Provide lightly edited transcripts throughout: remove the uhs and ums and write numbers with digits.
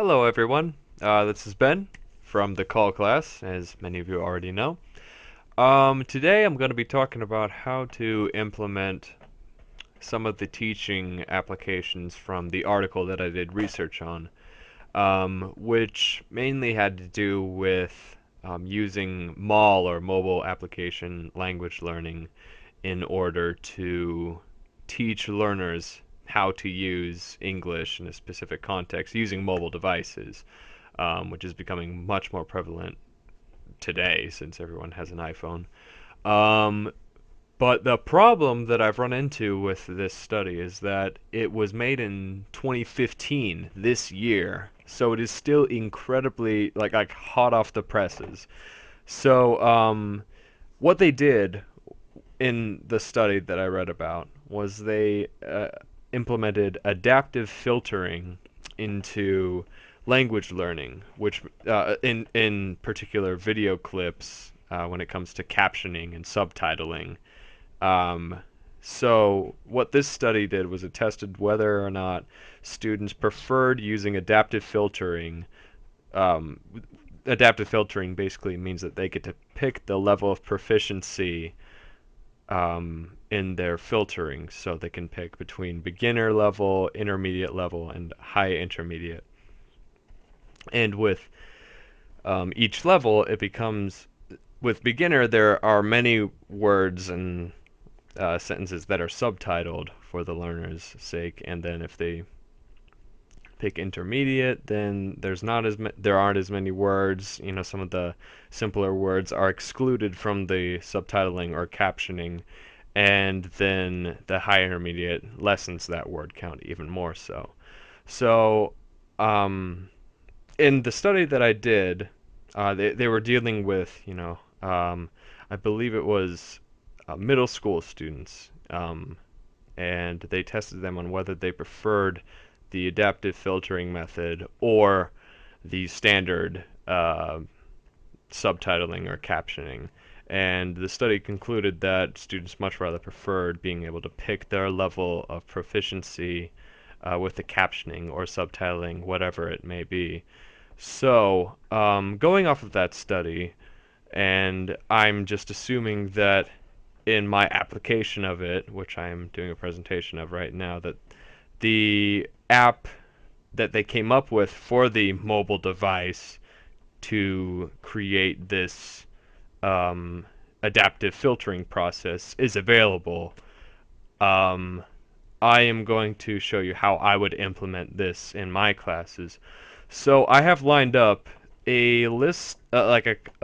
Hello, everyone. This is Ben from the call class, as many of you already know. Today I'm going to be talking about how to implement some of the teaching applications from the article that I did research on, which mainly had to do with using MAL or mobile application language learning in order to teach learners how to use English in a specific context using mobile devices, which is becoming much more prevalent today since everyone has an iPhone. Um, but the problem that I've run into with this study is that it was made in 2015, this year, so it is still incredibly like hot off the presses. So what they did in the study that I read about was they implemented adaptive filtering into language learning, which in particular video clips when it comes to captioning and subtitling. Um, so what this study did was it tested whether or not students preferred using adaptive filtering. Um, Adaptive filtering basically means that they get to pick the level of proficiency in their filtering, so they can pick between beginner level, intermediate level, and high intermediate. And with each level, it becomes with beginner there are many words and sentences that are subtitled for the learner's sake, and then if they pick intermediate, then there aren't as many words. You know, some of the simpler words are excluded from the subtitling or captioning, and then the high intermediate lessens that word count even more so. So, um, in the study that I did, they were dealing with, I believe it was middle school students, and they tested them on whether they preferred the adaptive filtering method or the standard subtitling or captioning. And the study concluded that students much rather preferred being able to pick their level of proficiency with the captioning or subtitling, whatever it may be. So, going off of that study, and I'm just assuming that in my application of it, which I'm doing a presentation of right now, that the app that they came up with for the mobile device to create this um, adaptive filtering process is available. Um, I am going to show you how I would implement this in my classes. So I have lined up a list,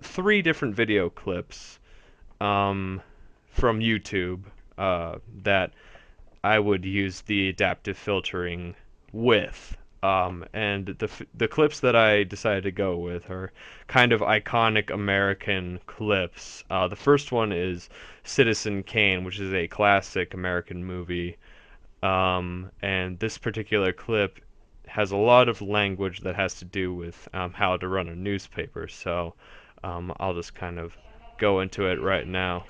three different video clips um, from YouTube that I would use the adaptive filtering with. And the clips that I decided to go with are kind of iconic American clips. The first one is Citizen Kane, which is a classic American movie. And this particular clip has a lot of language that has to do with how to run a newspaper. So I'll just kind of go into it right now.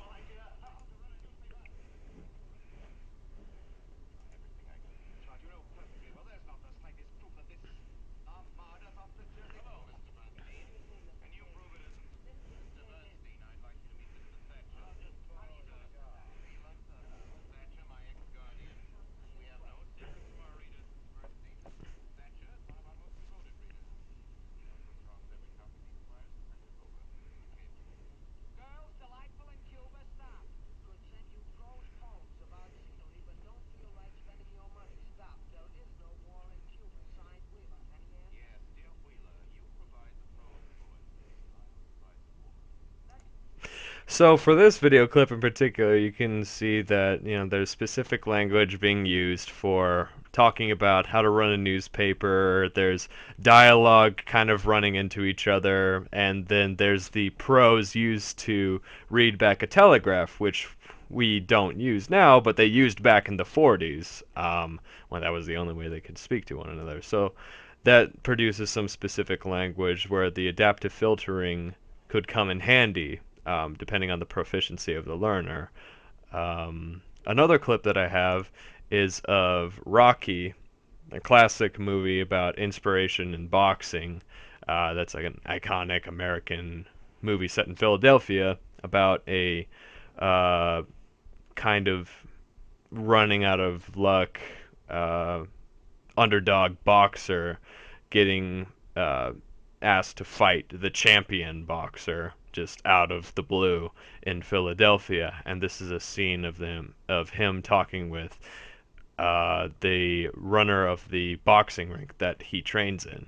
So for this video clip in particular, you can see that there's specific language being used for talking about how to run a newspaper. There's dialogue kind of running into each other, and then there's the prose used to read back a telegraph, which we don't use now, but they used back in the 40s, when that was the only way they could speak to one another. So that produces some specific language where the adaptive filtering could come in handy, depending on the proficiency of the learner. Another clip that I have is of Rocky, a classic movie about inspiration in boxing. That's like an iconic American movie set in Philadelphia about a uh, kind of running out of luck uh, underdog boxer getting uh, asked to fight the champion boxer just out of the blue in Philadelphia, and this is a scene of him talking with the runner of the boxing rink that he trains in.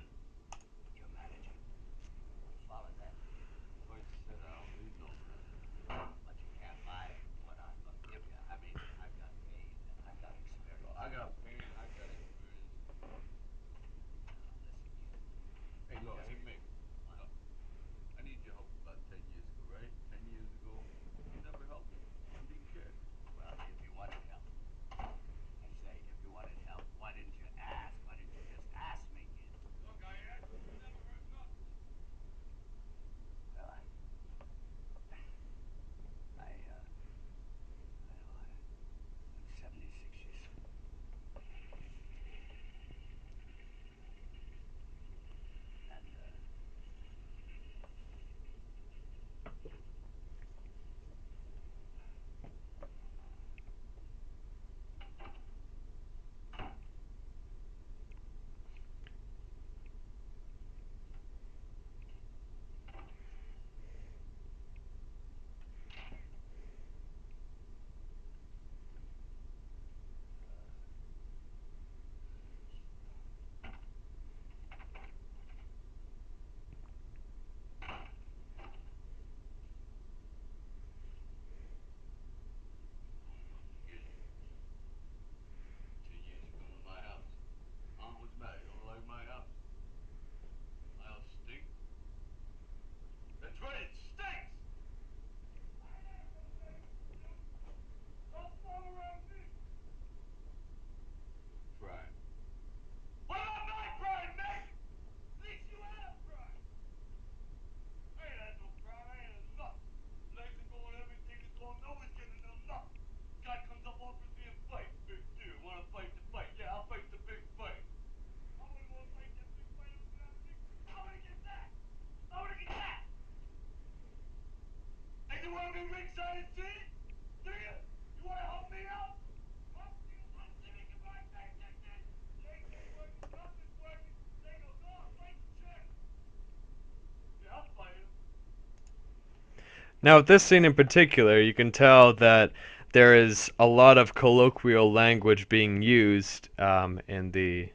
Now, with this scene in particular, you can tell that there is a lot of colloquial language being used in the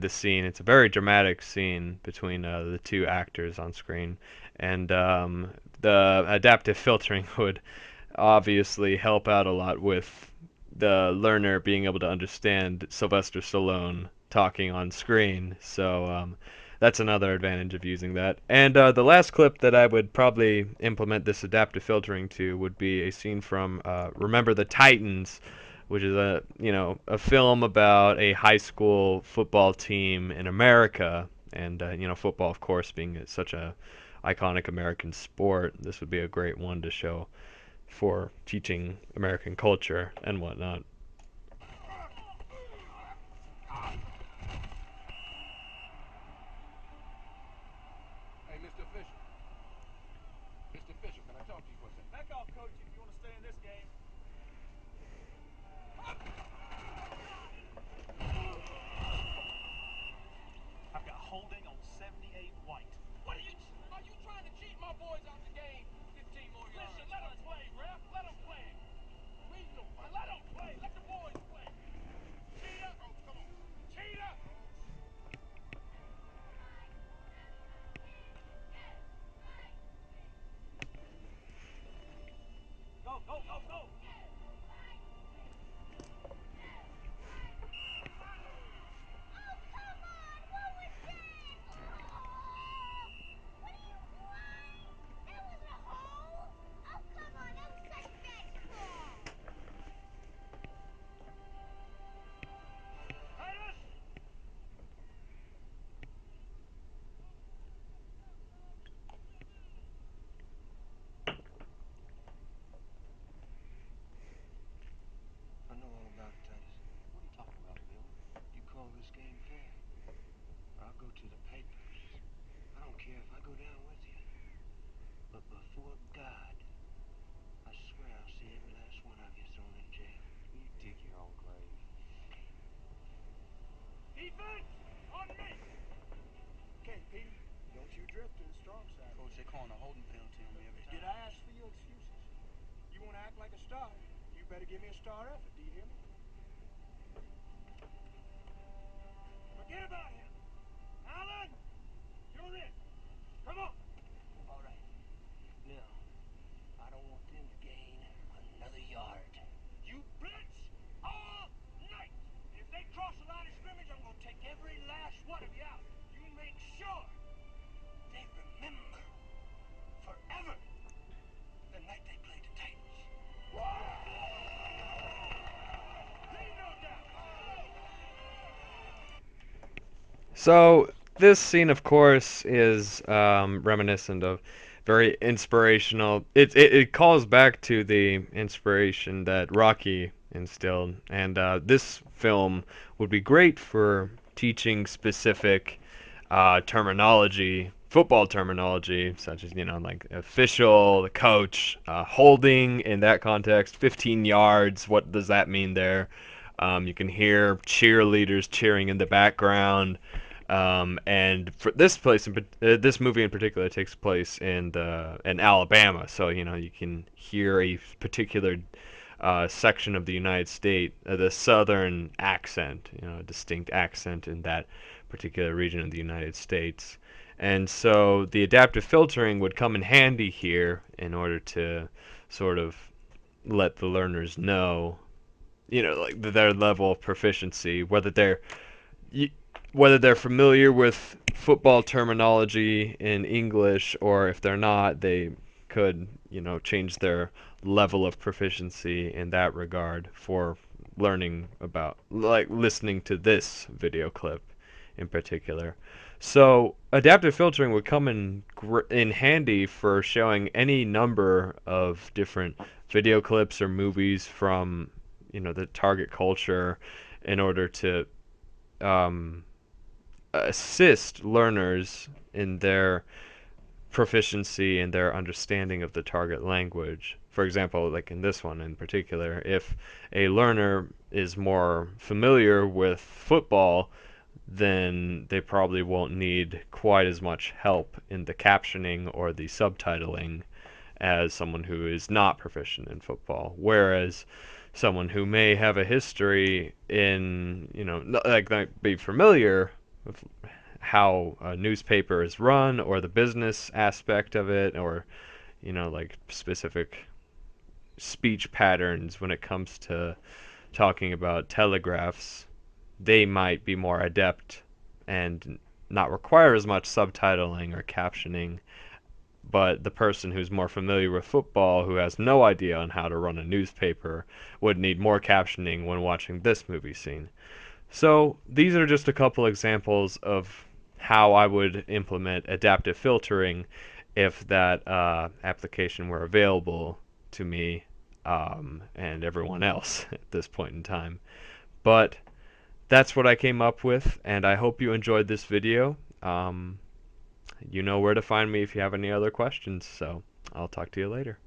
scene. It's a very dramatic scene between the two actors on screen, and the adaptive filtering would obviously help out a lot with the learner being able to understand Sylvester Stallone talking on screen. So that's another advantage of using that. And the last clip that I would probably implement this adaptive filtering to would be a scene from Remember the Titans, which is a film about a high school football team in America, and football, of course, being such a iconic American sport. This would be a great one to show for teaching American culture and whatnot. Defense on me. Okay, Petey, don't you drift to the strong side. Coach, they calling a holding penalty on me every time. Did I ask for your excuses? You want to act like a star? You better give me a star effort, do you hear me? Forget about him. Alan, you're in. Come on. All right. Now, I don't want them to gain another yard. You blitz all night. If they cross the line of scrimmage, I'm going to take every last one of you out. You make sure they remember forever the night they played the Titans. Leave no doubt. So this scene, of course, is reminiscent of very inspirational. It calls back to the inspiration that Rocky instilled, and this film would be great for teaching specific terminology, football terminology, such as like official, the coach, holding in that context, 15 yards. What does that mean there? You can hear cheerleaders cheering in the background. And for this movie in particular takes place in Alabama, so you can hear a particular section of the United States, the southern accent, a distinct accent in that particular region of the United States. And so the adaptive filtering would come in handy here in order to sort of let the learners know, like their level of proficiency, whether they're familiar with football terminology in English, or if they're not, they could, change their level of proficiency in that regard for learning about, like, listening to this video clip in particular. So adaptive filtering would come in handy for showing any number of different video clips or movies from, the target culture in order to um, assist learners in their proficiency and their understanding of the target language. For example, like in this one in particular, if a learner is more familiar with football, then they probably won't need quite as much help in the captioning or the subtitling as someone who is not proficient in football. Whereas someone who may have a history in, like be familiar with how a newspaper is run or the business aspect of it, or like specific speech patterns when it comes to talking about telegraphs, they might be more adept and not require as much subtitling or captioning. But the person who's more familiar with football, who has no idea on how to run a newspaper, would need more captioning when watching this movie scene. So these are just a couple examples of how I would implement adaptive filtering if that application were available to me and everyone else at this point in time. But that's what I came up with, and I hope you enjoyed this video. You know where to find me if you have any other questions, so I'll talk to you later.